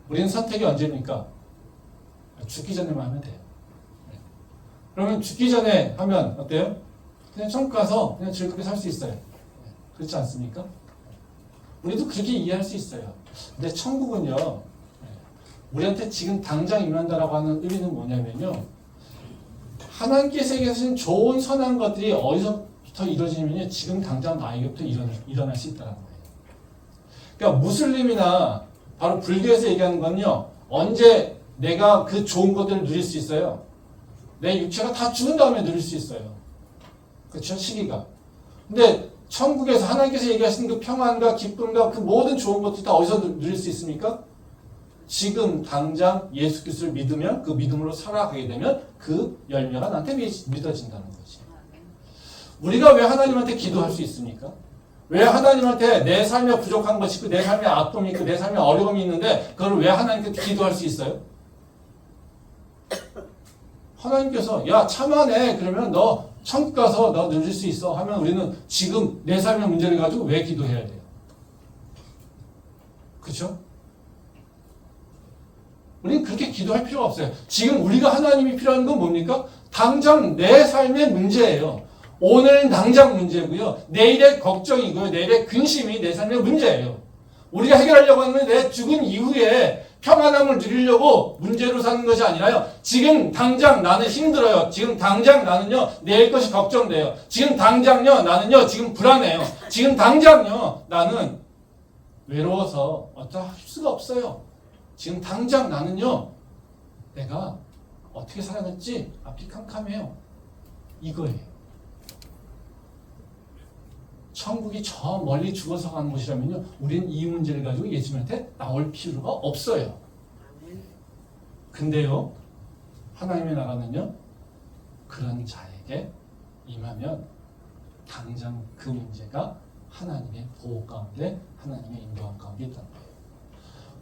우리는 선택이 언제입니까? 죽기 전에만 하면 돼요. 그러면 죽기 전에 하면 어때요? 그냥 천국 가서 그냥 즐겁게 살 수 있어요. 그렇지 않습니까? 우리도 그렇게 이해할 수 있어요. 근데 천국은요, 우리한테 지금 당장 임한다라고 하는 의미는 뭐냐면요, 하나님께서 계신 좋은 선한 것들이 어디서부터 이루어지냐면요, 지금 당장 나에게부터 일어날 수 있다는 거예요. 그러니까 무슬림이나 바로 불교에서 얘기하는 건요, 언제 내가 그 좋은 것들을 누릴 수 있어요? 내 육체가 다 죽은 다음에 누릴 수 있어요. 그렇죠? 시기가. 근데 천국에서 하나님께서 얘기하시는 그 평안과 기쁨과 그 모든 좋은 것들이 다 어디서 누릴 수 있습니까? 지금 당장 예수 그리스도를 믿으면 그 믿음으로 살아가게 되면 그 열매가 나한테 믿어진다는 거지. 우리가 왜 하나님한테 기도할 수 있습니까? 왜 하나님한테 내 삶에 부족한 것이 있고 내 삶에 아픔이 있고 내 삶에 어려움이 있는데 그걸 왜 하나님께 기도할 수 있어요? 하나님께서 야 참아내 그러면 너 천국 가서 너 누릴 수 있어 하면 우리는 지금 내 삶의 문제를 가지고 왜 기도해야 돼요? 그렇죠? 우리는 그렇게 기도할 필요가 없어요. 지금 우리가 하나님이 필요한 건 뭡니까? 당장 내 삶의 문제예요. 오늘 당장 문제고요. 내일의 걱정이고요. 내일의 근심이 내 삶의 문제예요. 우리가 해결하려고 하는 내 죽음 이후에 평안함을 누리려고 문제로 사는 것이 아니라요. 지금 당장 나는 힘들어요. 지금 당장 나는요. 내일 것이 걱정돼요. 지금 당장요. 나는요. 지금 불안해요. 지금 당장요. 나는 외로워서 어떠할 수가 없어요. 지금 당장 나는요. 내가 어떻게 살아갈지 앞이 캄캄해요. 이거예요. 천국이 저 멀리 죽어서 가는 곳이라면요. 우리는 이 문제를 가지고 예수님한테 나올 필요가 없어요. 근데요. 하나님의 나라는요. 그런 자에게 임하면 당장 그 문제가 하나님의 보호 가운데 하나님의 인도함 가운데 있다는 거예요.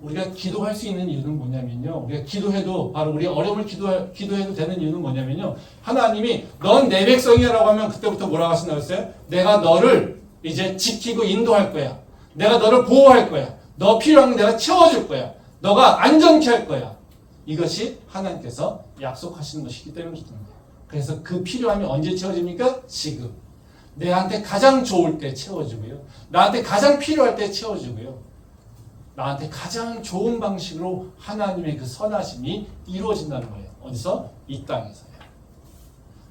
우리가 기도할 수 있는 이유는 뭐냐면요. 우리가 기도해도 바로 우리 어려움을 기도해도 되는 이유는 뭐냐면요. 하나님이 넌 내 백성이라고 하면 그때부터 뭐라고 하신다고 했어요? 내가 너를 이제 지키고 인도할 거야. 내가 너를 보호할 거야. 너 필요한 거 내가 채워줄 거야. 너가 안전케 할 거야. 이것이 하나님께서 약속하시는 것이기 때문이거든요. 그래서 그 필요함이 언제 채워집니까? 지금. 내한테 가장 좋을 때 채워지고요. 나한테 가장 필요할 때 채워지고요. 나한테 가장 좋은 방식으로 하나님의 그 선하심이 이루어진다는 거예요. 어디서? 이 땅에서요.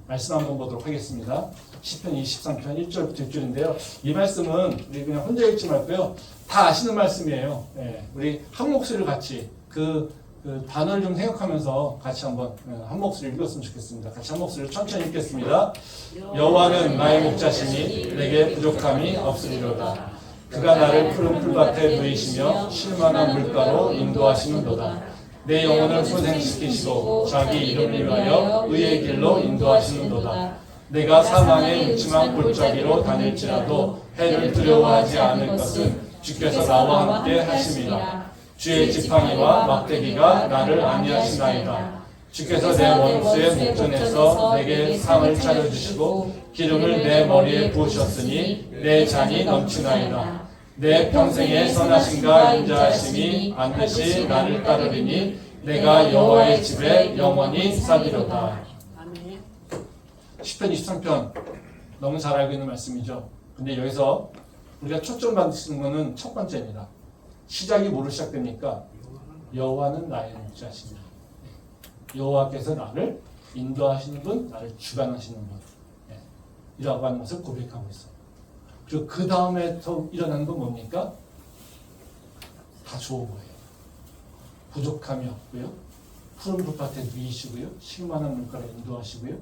말씀 한번 보도록 하겠습니다. 시편 23편 1절부터 6절인데요. 이 말씀은 우리 그냥 혼자 읽지 말고요. 다 아시는 말씀이에요. 예, 우리 한 목소리를 같이 그 단어를 좀 생각하면서 같이 한번 한 목소리 읽었으면 좋겠습니다. 같이 한 목소리를 천천히 읽겠습니다. 여호와는 나의 목자시니 내게 부족함이 없으리로다. 그가 나를 푸른 풀밭에 누이시며 쉴만한 물가로 인도하시는도다. 내 영혼을 소생시키시고 자기 이름을 위하여 의의 길로 인도하시는도다. 내가 사망의 음침한 골짜기로 다닐지라도 해를 두려워하지 않을 것은 주께서 나와 함께 하심이라. 주의 지팡이와 막대기가 나를 안위하시나이다. 주께서 내 원수의 목전에서 내게 상을 차려주시고 기름을 내 머리에 부으셨으니 내 잔이 넘치나이다. 내 평생의 선하심과 인자하심이 반드시 나를 따르리니 내가 여호와의 집에 영원히 사리로다. 시편 23편 너무 잘 알고 있는 말씀이죠. 근데 여기서 우리가 초점 받으시는 것은 첫 번째입니다. 시작이 뭐로 시작됩니까? 여호와는 나의 목자시니. 여호와께서 나를 인도하시는 분, 나를 주관하시는 분, 이라고 하는 것을 고백하고 있어요. 그리고 그 다음에 더 일어나는 건 뭡니까? 다 좋은 거예요. 부족함이 없고요. 푸른 풀밭에 누이시고요. 쉴만한 물가로 인도하시고요.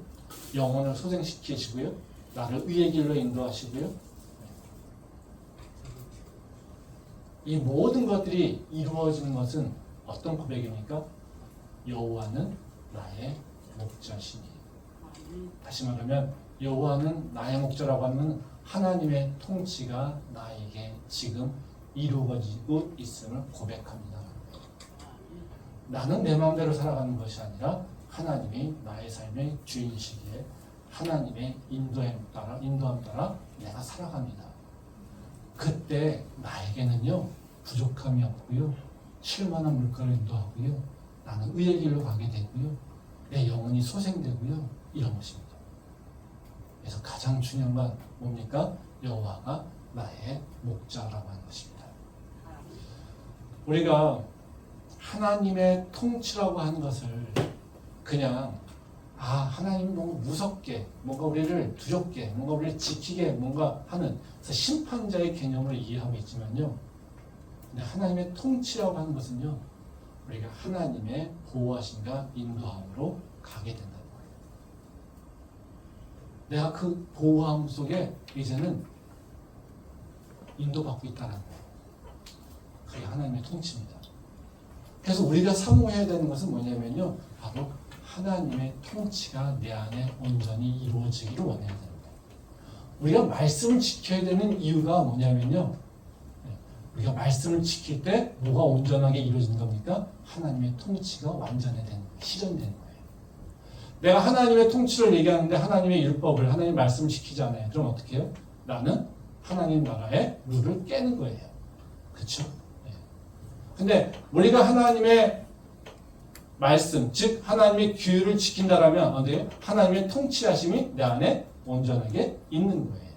영혼을 소생시키시고요. 나를 의의 길로 인도하시고요. 이 모든 것들이 이루어지는 것은 어떤 고백입니까? 여호와는 나의 목자시니. 다시 말하면 여호와는 나의 목자라고 하면 하나님의 통치가 나에게 지금 이루어지고 있음을 고백합니다. 나는 내 마음대로 살아가는 것이 아니라 하나님이 나의 삶의 주인이시기에 하나님의 인도함 따라 내가 살아갑니다. 그때 나에게는요 부족함이 없고요, 쉴만한 물가를 인도하고요, 나는 의의 길로 가게 되고요, 내 영혼이 소생되고요, 이런 것입니다. 그래서 가장 중요한 건 뭡니까? 여호와가 나의 목자라고 하는 것입니다. 우리가 하나님의 통치라고 하는 것을 그냥 하나님이 너무 무섭게 뭔가 우리를 두렵게 뭔가 우리를 지키게 뭔가 하는 그래서 심판자의 개념을 이해하고 있지만요, 근데 하나님의 통치라고 하는 것은요 우리가 하나님의 보호하심과 인도함으로 가게 된다는 거예요. 내가 그 보호함 속에 이제는 인도받고 있다는 거예요. 그게 하나님의 통치입니다. 그래서 우리가 사모해야 되는 것은 뭐냐면요, 바로 하나님의 통치가 내 안에 온전히 이루어지기를 원해야 됩니다. 우리가 말씀을 지켜야 되는 이유가 뭐냐면요, 우리가 말씀을 지킬 때 뭐가 온전하게 이루어진 겁니까? 하나님의 통치가 완전히 되는 거예요. 실현되는 거예요. 내가 하나님의 통치를 얘기하는데 하나님의 율법을, 하나님의 말씀을 지키지 않아요. 그럼 어떻게 해요? 나는 하나님 나라의 룰을 깨는 거예요. 그렇죠? 근데 우리가 하나님의 말씀, 즉 하나님의 규율을 지킨다라면 어때요? 하나님의 통치하심이 내 안에 온전하게 있는 거예요.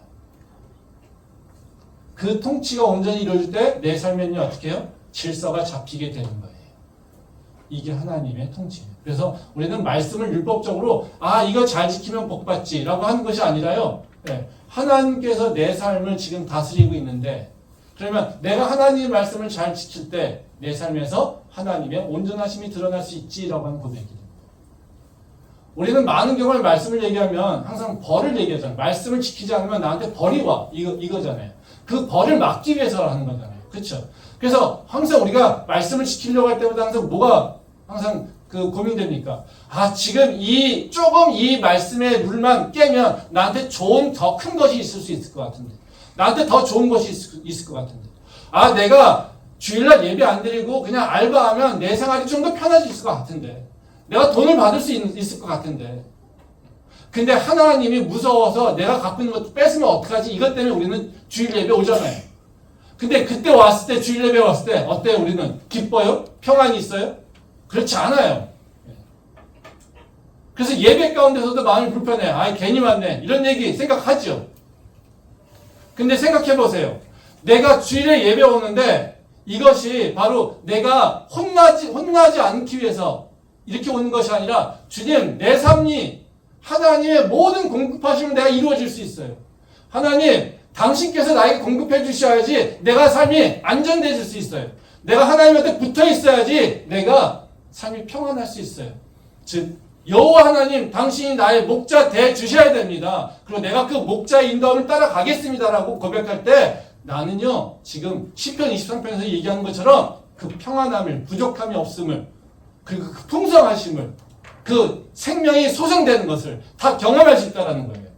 그 통치가 온전히 이루어질 때 내 삶에는 어떻게 해요? 질서가 잡히게 되는 거예요. 이게 하나님의 통치예요. 그래서 우리는 말씀을 율법적으로 이거 잘 지키면 복받지 라고 하는 것이 아니라요, 하나님께서 내 삶을 지금 다스리고 있는데, 그러면 내가 하나님의 말씀을 잘 지킬 때 내 삶에서 하나님의 온전하심이 드러날 수 있지라고 하는 고백입니다. 우리는 많은 경우에 말씀을 얘기하면 항상 벌을 얘기하잖아요. 말씀을 지키지 않으면 나한테 벌이 와. 이거잖아요. 그 벌을 막기 위해서 하는 거잖아요. 그렇죠? 그래서 항상 우리가 말씀을 지키려고 할 때마다 항상 뭐가 항상 고민됩니까? 지금 조금 이 말씀의 룰만 깨면 나한테 좋은 더 큰 것이 있을 수 있을 것 같은데, 나한테 더 좋은 것이 있을 것 같은데, 내가 주일날 예배 안 드리고 그냥 알바하면 내 생활이 좀 더 편해질 것 같은데, 내가 돈을 받을 수 있을 것 같은데, 근데 하나님이 무서워서 내가 갖고 있는 것도 뺏으면 어떡하지? 이것 때문에 우리는 주일 예배 오잖아요. 근데 그때 왔을 때, 주일 예배 왔을 때 어때요? 우리는 기뻐요? 평안이 있어요? 그렇지 않아요. 그래서 예배 가운데서도 마음이 불편해. 아, 괜히 왔네. 이런 얘기 생각하죠. 근데 생각해 보세요. 내가 주일에 예배 오는데 이것이 바로 내가 혼나지 않기 위해서 이렇게 오는 것이 아니라 주님, 내 삶이 하나님의 모든 공급하시면 내가 이루어질 수 있어요. 하나님, 당신께서 나에게 공급해 주셔야지 내가 삶이 안정되질 수 있어요. 내가 하나님한테 붙어 있어야지 내가 삶이 평안할 수 있어요. 즉 여호와 하나님, 당신이 나의 목자 돼 주셔야 됩니다. 그리고 내가 그 목자의 인도함을 따라가겠습니다라고 고백할 때 나는요, 지금 시편 23편에서 얘기하는 것처럼 그 평안함을, 부족함이 없음을, 그리고 그 풍성하심을, 그 생명이 소생되는 것을 다 경험할 수 있다는 거예요.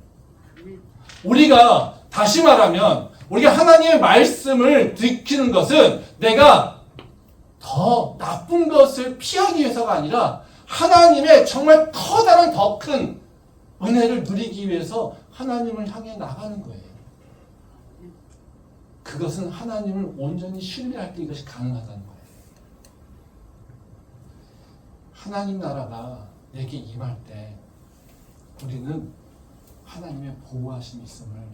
우리가 다시 말하면 우리가 하나님의 말씀을 지키는 것은 내가 더 나쁜 것을 피하기 위해서가 아니라 하나님의 정말 커다란 더 큰 은혜를 누리기 위해서 하나님을 향해 나가는 거예요. 그것은 하나님을 온전히 신뢰할 때 이것이 가능하다는 거예요. 하나님 나라가 내게 임할 때 우리는 하나님의 보호하심이 있음을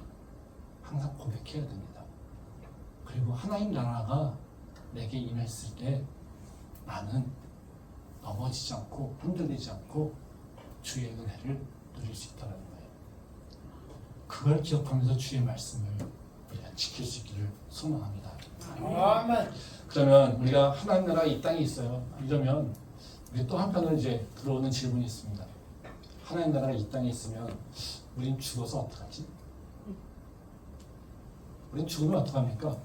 항상 고백해야 됩니다. 그리고 하나님 나라가 내게 임했을 때 나는 넘어지지 않고 흔들리지 않고 주의 은혜를 누릴 수 있다는 거예요. 그걸 기억하면서 주의 말씀을 지킬 수 있기를 소망합니다. 그러면 우리가 하나님 나라가 이 땅에 있어요. 이러면 우리 또 한편으로 이제 들어오는 질문이 있습니다. 하나님 나라가 이 땅에 있으면 우린 죽어서 어떡하지? 우린 죽으면 어떡합니까?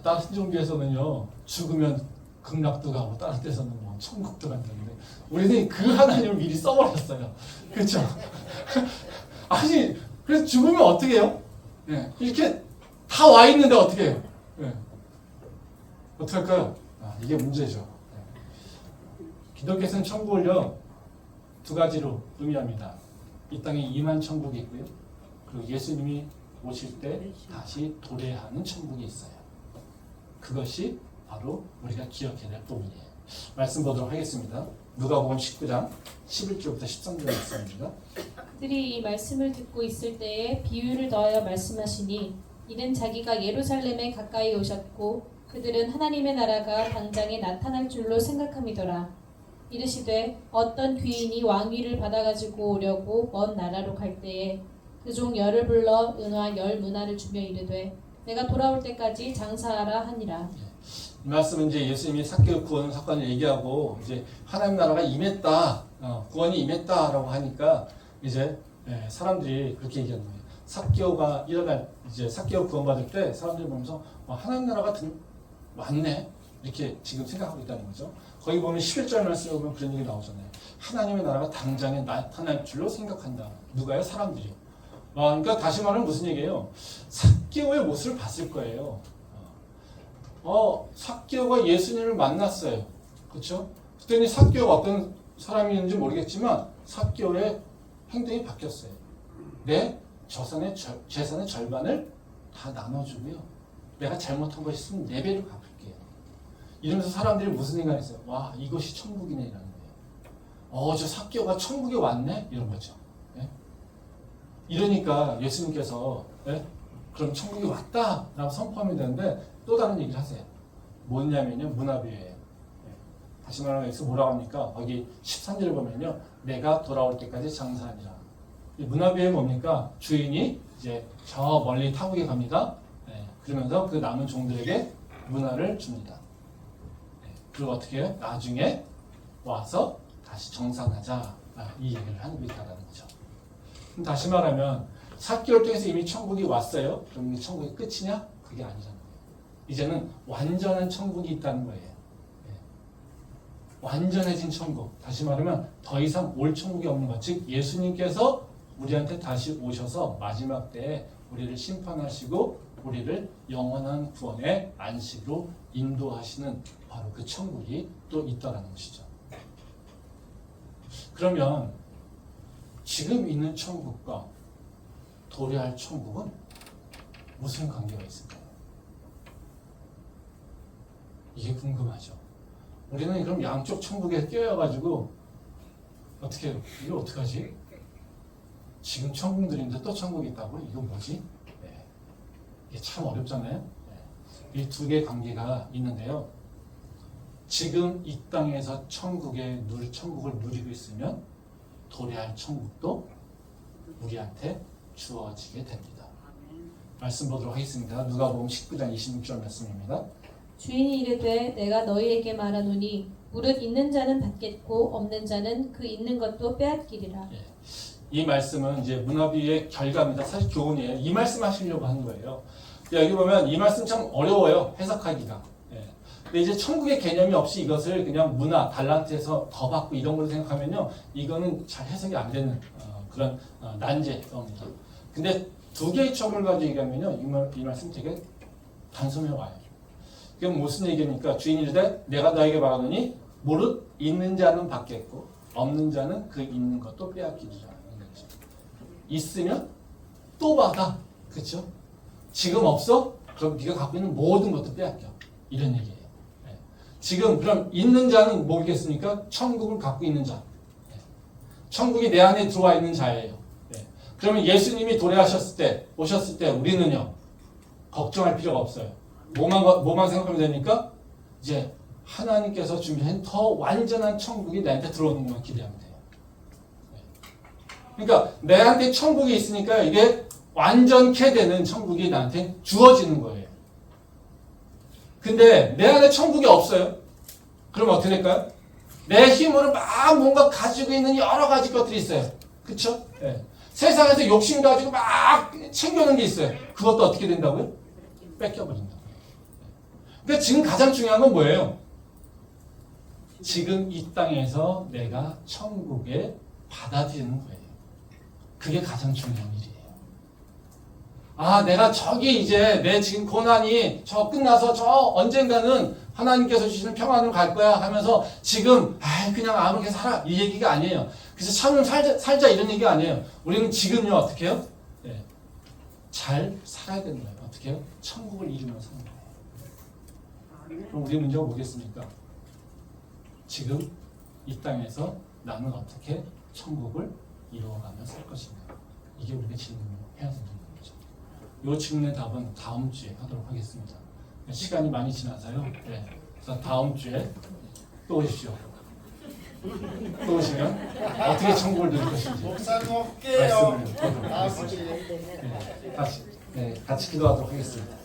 다른 종교에서는요, 죽으면 극락도 가고 다른 데서는 뭐 천국도 간다는데 우리는 그 하나님을 미리 써버렸어요. 그렇죠? 아니, 그래서 죽으면 어떻게 해요? 네, 이렇게 다 와 있는데 어떻게 해요? 네. 어떻게 할까요? 이게 문제죠. 네. 기독교에서는 천국을요, 두 가지로 의미합니다. 이 땅에 임한 천국이 있고요. 그리고 예수님이 오실 때 다시 도래하는 천국이 있어요. 그것이 바로 우리가 기억해야 될 부분이에요. 말씀 보도록 하겠습니다. 누가복음 19장 11절부터 13절 말씀입니다. 그들이 이 말씀을 듣고 있을 때에 비유를 더하여 말씀하시니 이는 자기가 예루살렘에 가까이 오셨고 그들은 하나님의 나라가 당장에 나타날 줄로 생각함이더라. 이르시되 어떤 귀인이 왕위를 받아가지고 오려고 먼 나라로 갈 때에 그 종 열을 불러 은화 10문화를 주며 이르되 내가 돌아올 때까지 장사하라 하니라. 이 말씀은 이제 예수님이 삭개오 구원 사건을 얘기하고 이제 하나님 나라가 임했다, 구원이 임했다라고 하니까 이제 사람들이 그렇게 얘기하는 거예요. 삭개오가 일어날 이제 삭개오 구원받을 때 사람들이 보면서 하나님 나라가 왔네 이렇게 지금 생각하고 있다는 거죠. 거기 보면 11절 말씀에 보면 그런 얘기 나오잖아요. 하나님의 나라가 당장에 나타날 줄로 생각한다. 누가요? 사람들이. 그러니까 다시 말하면 무슨 얘기예요? 삭개오의 모습을 봤을 거예요. 삭개오가 예수님을 만났어요. 그렇죠? 그때는 삭개오가 어떤 사람이었는지 모르겠지만 삭개오의 행동이 바뀌었어요. 내 재산의 절반을 다 나눠주고요. 내가 잘못한 것이 있으면 4배로 갚을게요. 이러면서 사람들이 무슨 생각을 했어요? 와, 이것이 천국이네 이라는 거예요. 저 삭개오가 천국에 왔네? 이런 거죠. 네? 이러니까 예수님께서 그럼 천국이 왔다라고 선포하면 되는데 또 다른 얘기를 하세요. 뭐냐면요, 문화비유예요. 다시 말하면 여기서 뭐라고 합니까? 거기 13절을 보면요, 내가 돌아올 때까지 장사하니라. 이 문화비유는 뭡니까? 주인이 이제 저 멀리 타국에 갑니다. 그러면서 그 남은 종들에게 문화를 줍니다. 그리고 어떻게 해요? 나중에 와서 다시 정산하자, 이 얘기를 하고 있다는 거죠. 그럼 다시 말하면 삭개오 통해서 이미 천국이 왔어요. 그럼 이게 천국이 끝이냐? 그게 아니잖아요. 이제는 완전한 천국이 있다는 거예요. 완전해진 천국. 다시 말하면 더 이상 올 천국이 없는 것. 즉 예수님께서 우리한테 다시 오셔서 마지막 때에 우리를 심판하시고 우리를 영원한 구원의 안식으로 인도하시는 바로 그 천국이 또 있다는 것이죠. 그러면 지금 있는 천국과 도래할 천국은 무슨 관계가 있을까요? 이게 궁금하죠. 우리는 그럼 양쪽 천국에 끼어가지고 어떻게 해요? 이거 어떡하지? 지금 천국들인데 또 천국이 있다고? 이건 뭐지? 네. 이게 참 어렵잖아요. 네. 이 두 개의 관계가 있는데요. 지금 이 땅에서 천국을 누리고 있으면 도래할 천국도 우리한테 주어지게 됩니다. 말씀 보도록 하겠습니다. 누가복음 19장 26절 말씀입니다. 주인이 이르되 내가 너희에게 말하노니 무릇 있는 자는 받겠고 없는 자는 그 있는 것도 빼앗기리라. 예. 이 말씀은 이제 문화비의 결과입니다. 사실 교훈이에요. 이 말씀 하시려고 하는 거예요. 여기 보면 이 말씀 참 어려워요. 해석하기가. 예. 근데 이제 천국의 개념이 없이 이것을 그냥 문화, 달란트에서 더 받고 이런 걸로 생각하면요. 이거는 잘 해석이 안 되는 그런 난제입니다. 근데 두 개의 천국을 가지고 얘기하면요. 이 말씀 되게 단순해 와요. 이게 무슨 얘기입니까? 주인이 이르되 내가 너에게 말하노니 무릇 있는 자는 받겠고 없는 자는 그 있는 것도 빼앗기리라. 있으면 또 받아. 그렇죠? 지금 없어? 그럼 네가 갖고 있는 모든 것도 빼앗겨. 이런 얘기예요. 네. 지금 그럼 있는 자는 뭐겠습니까? 천국을 갖고 있는 자. 네. 천국이 내 안에 들어와 있는 자예요. 네. 그러면 예수님이 오셨을 때 우리는요. 걱정할 필요가 없어요. 뭐만 생각하면 됩니까? 이제 하나님께서 준비한 더 완전한 천국이 나한테 들어오는 것만 기대하면 돼요. 그러니까 내한테 천국이 있으니까 이게 완전케 되는 천국이 나한테 주어지는 거예요. 근데 내 안에 천국이 없어요. 그럼 어떻게 될까요? 내 힘으로 막 뭔가 가지고 있는 여러 가지 것들이 있어요. 그쵸? 네. 세상에서 욕심 가지고 막 챙겨오는 게 있어요. 그것도 어떻게 된다고요? 뺏겨버린다. 근데 지금 가장 중요한 건 뭐예요? 지금 이 땅에서 내가 천국에 받아들이는 거예요. 그게 가장 중요한 일이에요. 아, 내가 저기 이제 내 지금 고난이 저 끝나서 저 언젠가는 하나님께서 주시는 평안으로 갈 거야 하면서 지금 그냥 아무렇게 살아 이 얘기가 아니에요. 그래서 참 살자 이런 얘기가 아니에요. 우리는 지금요 어떻게 해요? 네. 잘 살아야 되는 거예요. 어떻게 해요? 천국을 이루면서 사는 거예요. 그럼 우리 문제가 뭐겠습니까? 지금 이 땅에서 나는 어떻게 천국을 이루어가며 살 것인가? 이게 우리가 질문해야 되는 거죠. 이 질문의 답은 다음 주에 하도록 하겠습니다. 시간이 많이 지나서요. 네. 그래서 다음 주에 또 오십시오. 또 오시면 어떻게 천국을 누릴 것인지 목사님 올게요. 말씀을 드리도록 하겠습니다. 같이 기도하도록 하겠습니다.